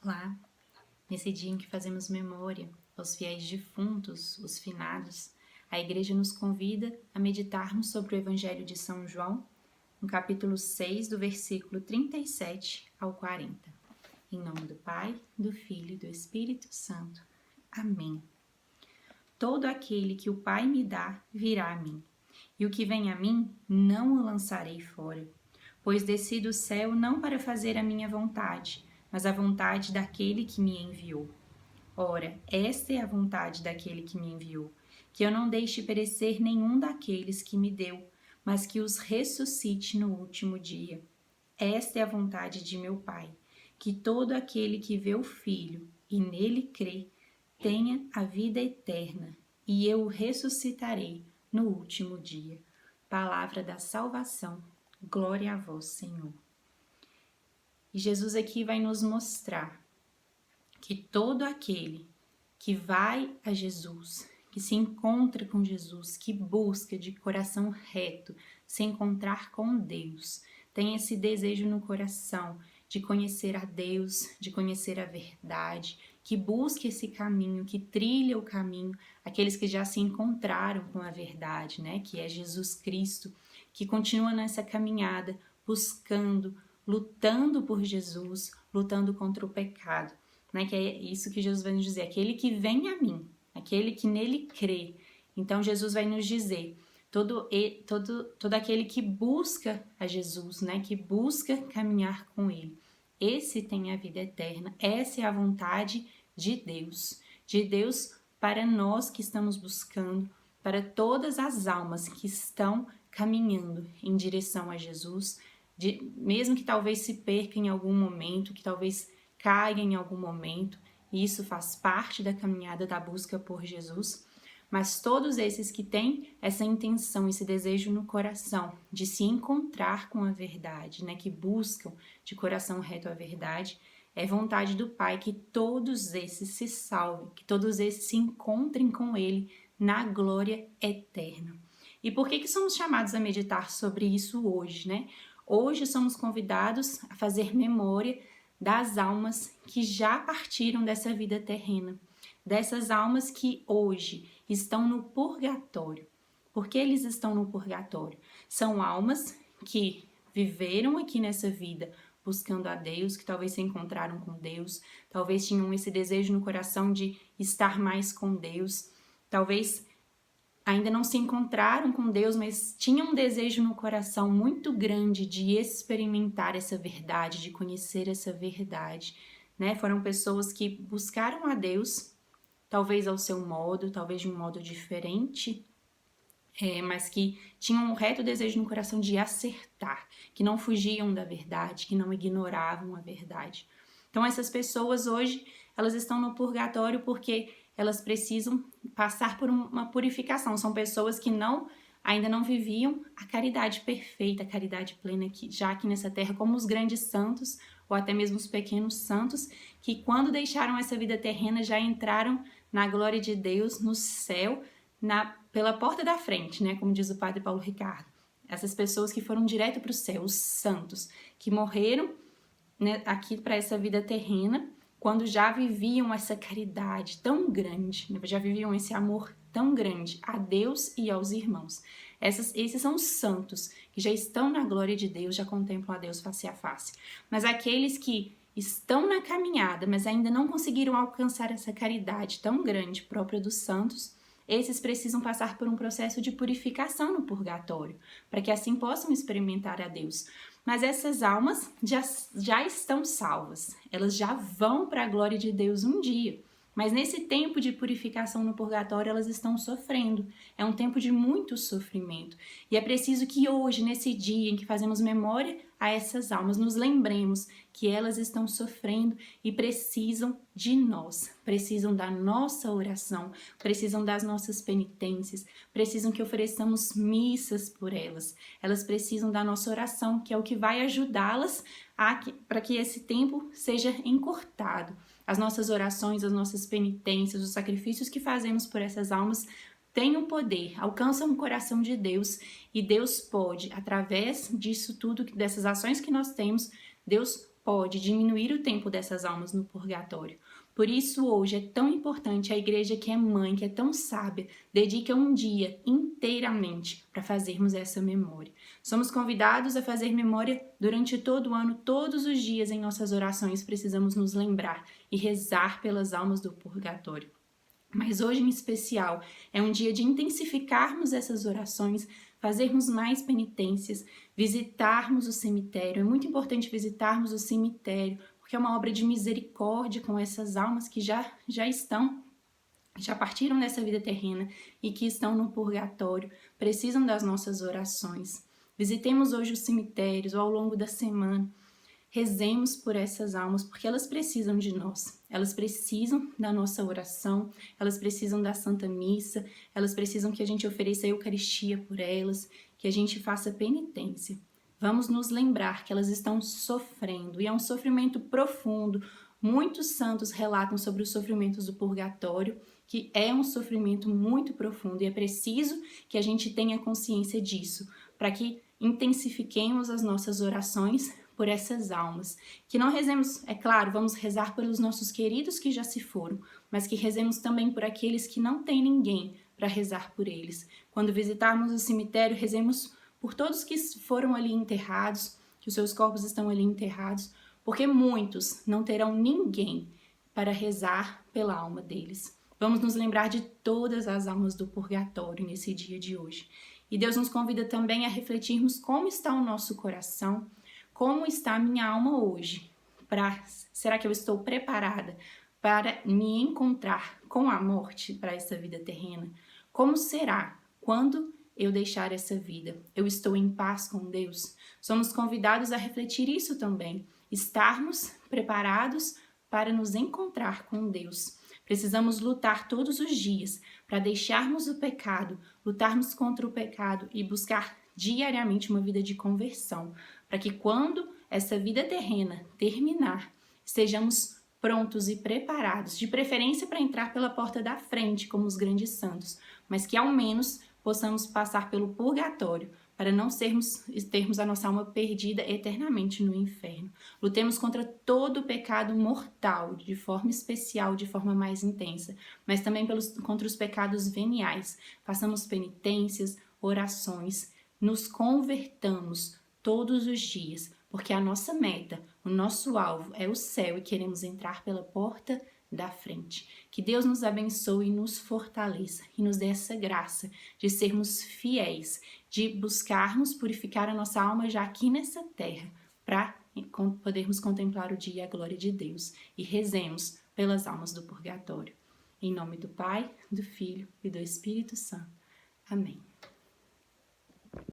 Olá! Nesse dia em que fazemos memória aos fiéis defuntos, os finados, a Igreja nos convida a meditarmos sobre o Evangelho de São João, no capítulo 6, do versículo 37 ao 40. Em nome do Pai, do Filho e do Espírito Santo. Amém. Todo aquele que o Pai me dá virá a mim, e o que vem a mim não o lançarei fora, pois desci do céu não para fazer a minha vontade, mas a vontade daquele que me enviou. Ora, esta é a vontade daquele que me enviou, que eu não deixe perecer nenhum daqueles que me deu, mas que os ressuscite no último dia. Esta é a vontade de meu Pai, que todo aquele que vê o Filho e nele crê, tenha a vida eterna, e eu o ressuscitarei no último dia. Palavra da salvação. Glória a vós, Senhor. E Jesus aqui vai nos mostrar que todo aquele que vai a Jesus, que se encontra com Jesus, que busca de coração reto se encontrar com Deus, tem esse desejo no coração de conhecer a Deus, de conhecer a verdade, que busca esse caminho, que trilha o caminho, aqueles que já se encontraram com a verdade, né? Que é Jesus Cristo, que continua nessa caminhada, buscando, lutando por Jesus, lutando contra o pecado, né? Que é isso que Jesus vai nos dizer, aquele que vem a mim, aquele que nele crê. Então Jesus vai nos dizer, todo aquele que busca a Jesus, né? Que busca caminhar com ele, esse tem a vida eterna. Essa é a vontade de Deus para nós que estamos buscando, para todas as almas que estão caminhando em direção a Jesus, mesmo que talvez se perca em algum momento, que talvez caia em algum momento, e isso faz parte da caminhada da busca por Jesus, mas todos esses que têm essa intenção, esse desejo no coração de se encontrar com a verdade, né, que buscam de coração reto a verdade, é vontade do Pai que todos esses se salvem, que todos esses se encontrem com Ele na glória eterna. E por que somos chamados a meditar sobre isso hoje, né? Hoje somos convidados a fazer memória das almas que já partiram dessa vida terrena, dessas almas que hoje estão no purgatório. Por que eles estão no purgatório? São almas que viveram aqui nessa vida buscando a Deus, que talvez se encontraram com Deus, talvez tinham esse desejo no coração de estar mais com Deus, talvez ainda não se encontraram com Deus, mas tinham um desejo no coração muito grande de experimentar essa verdade, de conhecer essa verdade, né? Foram pessoas que buscaram a Deus, talvez ao seu modo, talvez de um modo diferente, mas que tinham um reto desejo no coração de acertar, que não fugiam da verdade, que não ignoravam a verdade. Então essas pessoas hoje, elas estão no purgatório porque elas precisam passar por uma purificação. São pessoas que ainda não viviam a caridade perfeita, a caridade plena já aqui nessa terra, como os grandes santos, ou até mesmo os pequenos santos, que quando deixaram essa vida terrena já entraram na glória de Deus, no céu, pela porta da frente, né? Como diz o padre Paulo Ricardo. Essas pessoas que foram direto para o céu, os santos, que morreram, né, aqui para essa vida terrena, quando já viviam essa caridade tão grande, né, já viviam esse amor tão grande a Deus e aos irmãos. Esses são os santos que já estão na glória de Deus, já contemplam a Deus face a face. Mas aqueles que estão na caminhada, mas ainda não conseguiram alcançar essa caridade tão grande própria dos santos, esses precisam passar por um processo de purificação no purgatório, para que assim possam experimentar a Deus. Mas essas almas já estão salvas, elas já vão para a glória de Deus um dia. Mas nesse tempo de purificação no purgatório, elas estão sofrendo. É um tempo de muito sofrimento. E é preciso que hoje, nesse dia em que fazemos memória a essas almas, nos lembremos que elas estão sofrendo e precisam de nós. Precisam da nossa oração, precisam das nossas penitências, precisam que ofereçamos missas por elas. Elas precisam da nossa oração, que é o que vai ajudá-las para que esse tempo seja encurtado. As nossas orações, as nossas penitências, os sacrifícios que fazemos por essas almas têm o poder, alcançam o coração de Deus e Deus pode, através disso tudo, dessas ações que nós temos, Deus pode diminuir o tempo dessas almas no purgatório. Por isso, hoje é tão importante a igreja que é mãe, que é tão sábia, dedica um dia inteiramente para fazermos essa memória. Somos convidados a fazer memória durante todo o ano, todos os dias em nossas orações precisamos nos lembrar e rezar pelas almas do purgatório. Mas hoje em especial é um dia de intensificarmos essas orações, fazermos mais penitências, visitarmos o cemitério. É muito importante visitarmos o cemitério, porque é uma obra de misericórdia com essas almas que já partiram dessa vida terrena e que estão no purgatório, precisam das nossas orações. Visitemos hoje os cemitérios ao longo da semana. Rezemos por essas almas, porque elas precisam de nós. Elas precisam da nossa oração, elas precisam da Santa Missa, elas precisam que a gente ofereça a Eucaristia por elas, que a gente faça penitência. Vamos nos lembrar que elas estão sofrendo, e é um sofrimento profundo. Muitos santos relatam sobre os sofrimentos do purgatório, que é um sofrimento muito profundo, e é preciso que a gente tenha consciência disso, para que intensifiquemos as nossas orações por essas almas. Que não rezemos, é claro, vamos rezar pelos nossos queridos que já se foram, mas que rezemos também por aqueles que não têm ninguém para rezar por eles. Quando visitarmos o cemitério, rezemos por todos que foram ali enterrados, que os seus corpos estão ali enterrados, porque muitos não terão ninguém para rezar pela alma deles. Vamos nos lembrar de todas as almas do purgatório nesse dia de hoje. E Deus nos convida também a refletirmos como está o nosso coração, como está a minha alma hoje? Será que eu estou preparada para me encontrar com a morte para essa vida terrena? Como será quando eu deixar essa vida? Eu estou em paz com Deus? Somos convidados a refletir isso também, estarmos preparados para nos encontrar com Deus. Precisamos lutar todos os dias para deixarmos o pecado, lutarmos contra o pecado e buscar diariamente uma vida de conversão, para que quando essa vida terrena terminar, estejamos prontos e preparados, de preferência para entrar pela porta da frente, como os grandes santos, mas que ao menos possamos passar pelo purgatório, para não termos a nossa alma perdida eternamente no inferno. Lutemos contra todo o pecado mortal, de forma especial, de forma mais intensa, mas também contra os pecados veniais. Façamos penitências, orações, nos convertamos todos os dias, porque a nossa meta, o nosso alvo é o céu e queremos entrar pela porta da frente. Que Deus nos abençoe e nos fortaleça e nos dê essa graça de sermos fiéis, de buscarmos purificar a nossa alma já aqui nessa terra, para podermos contemplar o dia e a glória de Deus. E rezemos pelas almas do purgatório. Em nome do Pai, do Filho e do Espírito Santo. Amém.